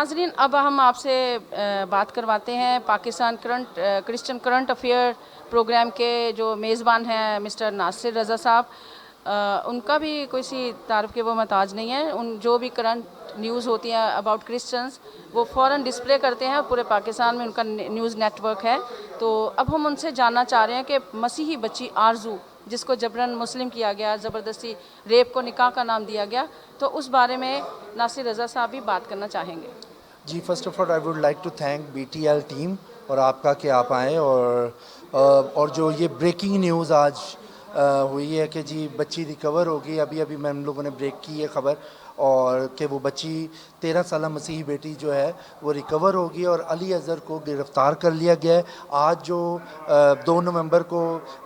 नाजरीन, अब हम आपसे बात करवाते हैं Pakistan Christian current affair programme के जो मेज़बान हैं मिस्टर नासिर रज़ा साहब। उनका भी कोई सी तारीफ़ के वो मोहताज नहीं है। उन जो भी करंट न्यूज़ होती हैं अबाउट क्रिश्चियंस वो फ़ौरन डिस्प्ले करते हैं। पूरे पाकिस्तान में उनका न्यूज़ नेटवर्क है। तो अब हम उनसे जानना चाह रहे हैं कि मसीही बच्ची आरजू, जिसको जबरन मुस्लिम किया गया, ज़बरदस्ती रेप को निकाह का नाम दिया गया, तो उस बारे में नासिर रज़ा साहब भी बात करना चाहेंगे। जी, first of all I would like to thank BTL team और आपका कि आप आए और जो ये ब्रेकिंग न्यूज़ आज हुई है कि जी बच्ची रिकवर हो गई। अभी अभी हम लोगों ने ब्रेक की है खबर, और कि वो बच्ची 13 साल मसीही बेटी जो है वो रिकवर होगी और अली अज़हर को गिरफ़्तार कर लिया गया है। आज जो 2 नवंबर को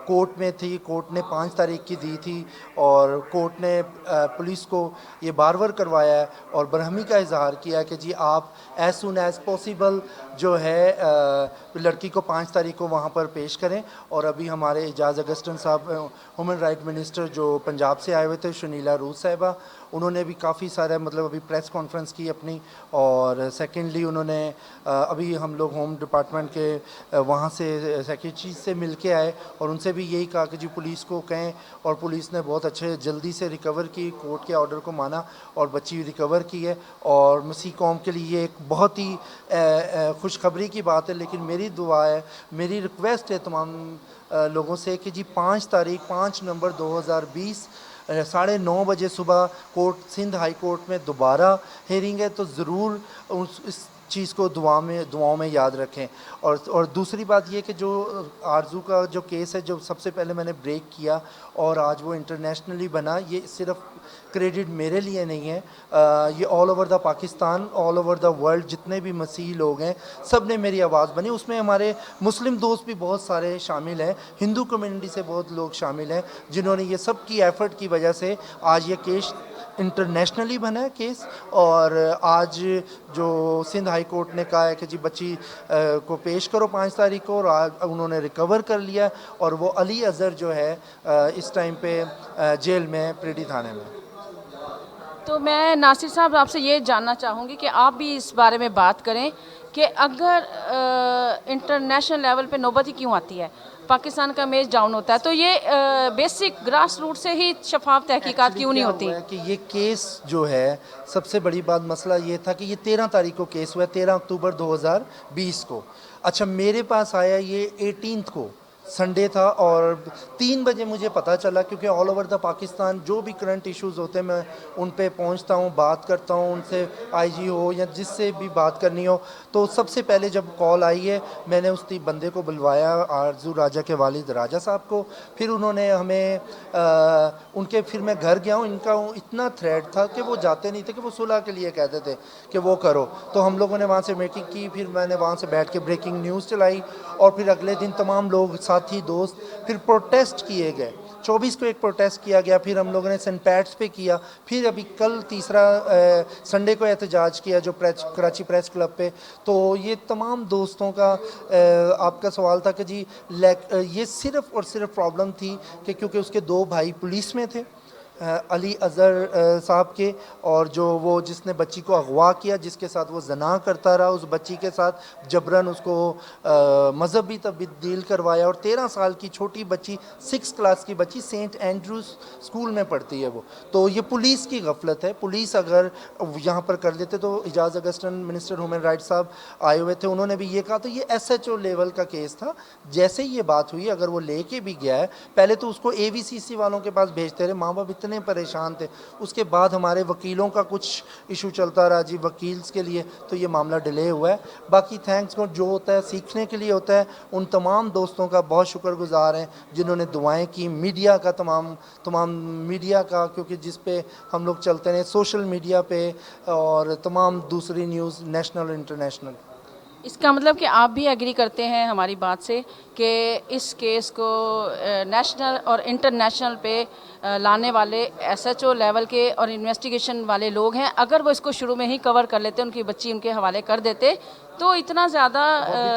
कोर्ट में थी, कोर्ट ने 5 तारीख की दी थी और कोर्ट ने पुलिस को ये बार करवाया है और बरहमी का इजहार किया है कि जी आप एज सुन एज़ पॉसिबल जो है लड़की को 5 तारीख को वहाँ पर पेश करें। और अभी हमारे एजाज़ अगस्टन साहब ह्यूमन राइट मिनिस्टर जो पंजाब से आए हुए थे, शनीला रूस साहिबा, उन्होंने भी काफ़ी सारा मतलब अभी प्रेस कॉन्फ्रेंस की अपनी। और सेकेंडली उन्होंने अभी हम लोग होम डिपार्टमेंट के वहाँ से सेक्रेटरी से मिल के आए और उनसे भी यही कहा कि जी पुलिस को कहें, और पुलिस ने बहुत अच्छे जल्दी से रिकवर की, कोर्ट के ऑर्डर को माना और बच्ची रिकवर की है। और मसीह कौम के लिए एक बहुत ही खुशखबरी की बात है। लेकिन मेरी दुआ है, मेरी रिक्वेस्ट है तमाम लोगों से कि जी 5 नवंबर 2020 9:30 बजे सुबह कोर्ट सिंध हाई कोर्ट में दोबारा हेयरिंग है, तो ज़रूर इस चीज़ को दुआओं में याद रखें। और दूसरी बात ये कि जो आरजू का जो केस है, जो सबसे पहले मैंने ब्रेक किया और आज वो इंटरनेशनली बना, ये सिर्फ क्रेडिट मेरे लिए नहीं है, ये all over the Pakistan, all over the world जितने भी मसीही लोग हैं सब ने मेरी आवाज़ बनी। उसमें हमारे मुस्लिम दोस्त भी बहुत सारे शामिल हैं, हिंदू कम्युनिटी से बहुत लोग शामिल हैं, जिन्होंने ये सब की एफ़र्ट की वजह से आज ये केस इंटरनेशनली बना है केस। और आज जो सिंध हाई कोर्ट ने कहा है कि जी बच्ची को पेश करो 5 तारीख को, और आज उन्होंने रिकवर कर लिया और वो अली अज़हर जो है इस टाइम पे जेल में प्रेडी थाने में। तो मैं नासिर साहब आपसे ये जानना चाहूँगी कि आप भी इस बारे में बात करें कि अगर इंटरनेशनल लेवल पे नौबत ही क्यों आती है, पाकिस्तान का इमेज डाउन होता है, तो ये बेसिक ग्रास रूट से ही शफाफ तहकीकात क्यों नहीं होती? कि ये केस जो है, सबसे बड़ी बात मसला ये था कि ये 13 तारीख को केस हुआ है, 13 अक्टूबर 2020 को। अच्छा, मेरे पास आया ये 18 को, संडे था, और 3 बजे मुझे पता चला, क्योंकि ऑल ओवर द पाकिस्तान जो भी करंट इश्यूज़ होते हैं मैं उन पे पहुंचता हूं, बात करता हूं उनसे, IG हो या जिससे भी बात करनी हो। तो सबसे पहले जब कॉल आई है, मैंने उस बंदे को बुलवाया, आरजू राजा के वालिद राजा साहब को। फिर उन्होंने हमें उनके फिर मैं घर गया हूँ, इनका इतना थ्रेड था कि वो जाते नहीं थे, कि वो सुलह के लिए कहते थे कि वो करो। तो हम लोगों ने वहाँ से मीटिंग की, फिर मैंने वहाँ से बैठ के ब्रेकिंग न्यूज़ चलाई, और फिर अगले दिन तमाम लोग साथी दोस्त फिर प्रोटेस्ट किए गए। 24 को एक प्रोटेस्ट किया गया, फिर हम लोगों ने सेंट पैट्स पे किया, फिर अभी कल तीसरा संडे को एहतजाज किया जो कराची प्रेस क्लब पे। तो ये तमाम दोस्तों का आपका सवाल था कि जी ये सिर्फ़ और सिर्फ प्रॉब्लम थी कि क्योंकि उसके 2 भाई पुलिस में थे, अली अज़हर साहब के, और जो वो जिसने बच्ची को अगवा किया, जिसके साथ वो जना करता रहा, उस बच्ची के साथ जबरन उसको मजहबी तब्दील करवाया। और 13 साल की छोटी बच्ची, 6 क्लास की बच्ची, सेंट एंड्रूज स्कूल में पढ़ती है वो। तो ये पुलिस की गफलत है। पुलिस अगर यहाँ पर कर देते तो एजाज़ अगस्टन मिनिस्टर ह्यूमन राइट्स साहब आए हुए थे, उन्होंने भी ये कहा, तो ये SHO लेवल का केस था। जैसे ही ये बात हुई, अगर वो लेके भी गया है, पहले तो उसको AVCC वालों के पास भेजते रहे, माँ बाप इतने परेशान थे। उसके बाद हमारे वकीलों का कुछ इशू चलता रहा जी वकील्स के लिए, तो ये मामला डिले हुआ है। बाकी थैंक्स गॉड, जो होता है सीखने के लिए होता है। उन तमाम दोस्तों का बहुत शुक्रगुजार हैं जिन्होंने दुआएं की, मीडिया का तमाम मीडिया का, क्योंकि जिस पे हम लोग चलते हैं सोशल मीडिया पे, और तमाम दूसरी न्यूज़ नेशनल इंटरनेशनल। इसका मतलब कि आप भी एग्री करते हैं हमारी बात से कि इस केस को नेशनल और इंटरनेशनल पे लाने वाले SHO लेवल के और इन्वेस्टिगेशन वाले लोग हैं, अगर वो इसको शुरू में ही कवर कर लेते, उनकी बच्ची उनके हवाले कर देते तो इतना ज़्यादा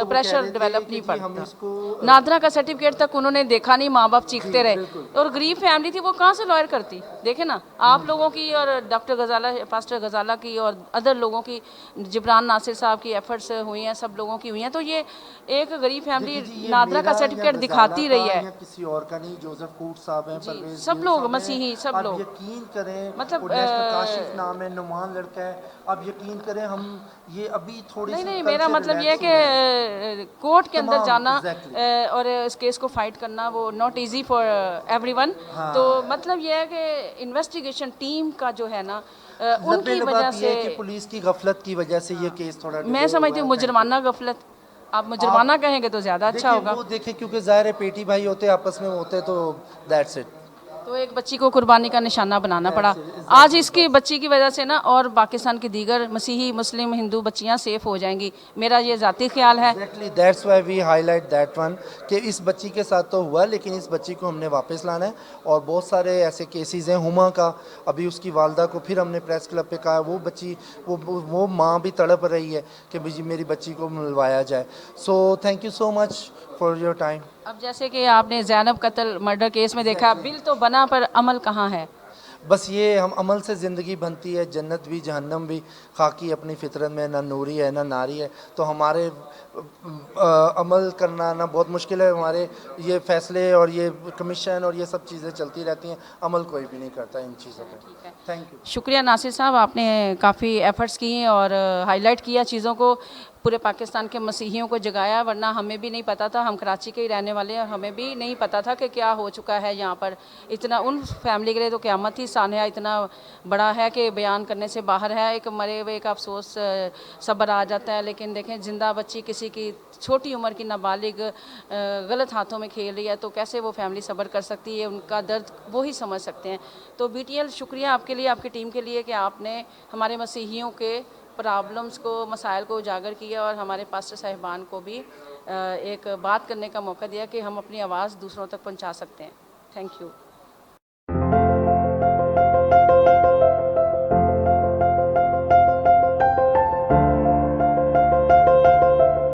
प्रेशर डेवलप नहीं पड़ता। नादरा का सर्टिफिकेट तक उन्होंने देखा नहीं, माँ बाप चीखते रहे, और गरीब फैमिली थी, वो कहाँ से लॉयर करती। देखे ना आप लोगों की और डॉक्टर गजाला, पास्टर गजाला की और अदर लोगों की, जिब्रान नासिर साहब की एफर्ट्स हुई हैं, सब लोगों की हुई हैं, तो ये एक गरीब फैमिली नादरा का सर्टिफिकेट दिखाती रही है। किसी और का नहीं, जोसेफ कूट साहब हैं, परवेज सब लोग मसीही, सब लोग, यकीन करें, मतलब काशिफ नाम है, नुमान लड़का है, आप यकीन करें हम ये अभी थोड़ी नहीं, मेरा मतलब ये है कि कोर्ट के अंदर जाना और इस केस को फाइट करना वो नॉट इजी फॉर एवरीवन। तो मतलब ये है कि इन्वेस्टिगेशन टीम का जो है ना, उनकी वजह से, पुलिस की गफलत की वजह से ये केस थोड़ा, मैं समझती हूँ मुजरमाना गफलत, आप मुजरमाना कहेंगे तो ज़्यादा अच्छा होगा। वो देखें, क्योंकि ज़ाहिर है पेटी भाई होते आपस में होते, तो दैट्स इट। तो एक बच्ची को कुर्बानी का निशाना बनाना पड़ा। आज इसकी बच्ची की वजह से ना और पाकिस्तान की दीगर मसीही, मुस्लिम, हिंदू बच्चियां सेफ हो जाएंगी, मेरा ये ज़ाती ख्याल है। Exactly, that's why we highlight that one कि इस बच्ची के साथ तो हुआ, लेकिन इस बच्ची को हमने वापस लाना है। और बहुत सारे ऐसे केसेस हैं, हुमा का, अभी उसकी वालदा को फिर हमने प्रेस क्लब पे कहा, वो बच्ची, वो माँ भी तड़प रही है कि भाई मेरी बच्ची को मिलवाया जाए। So thank you so much for your time. अब जैसे कि आपने ज़ैनब कत्ल मर्डर केस में देखा, बिल तो बना पर अमल कहाँ है। बस ये हम अमल से ज़िंदगी बनती है, जन्नत भी जहन्नम भी खाकी अपनी फितरत में, ना नूरी है ना नारी है। तो हमारे अमल करना ना बहुत मुश्किल है, हमारे ये फ़ैसले और ये कमीशन और ये सब चीज़ें चलती रहती हैं, अमल कोई भी नहीं करता इन चीज़ों पर। Thank you. शुक्रिया नासिर साहब, आपने काफ़ी एफ़र्ट्स किए और हाईलाइट किया चीज़ों को, पूरे पाकिस्तान के मसीहियों को जगाया, वरना हमें भी नहीं पता था, हम कराची के ही रहने वाले हैं, हमें भी नहीं पता था कि क्या हो चुका है यहाँ पर। इतना उन फैमिली के लिए तो क़यामत ही सानया इतना बड़ा है कि बयान करने से बाहर है। एक मरे हुए का अफसोस सब्र आ जाता है, लेकिन देखें जिंदा बच्ची किसी की छोटी उम्र की नाबालिग गलत हाथों में खेल रही है, तो कैसे वो फैमिली सब्र कर सकती है, उनका दर्द वो ही समझ सकते हैं। तो BTL शुक्रिया आपके लिए, आपकी टीम के लिए कि आपने हमारे मसीहियों के प्रॉब्लम्स को, मसाइल को उजागर किया और हमारे पास्टर साहिबान को भी एक बात करने का मौका दिया कि हम अपनी आवाज़ दूसरों तक पहुंचा सकते हैं। Thank you.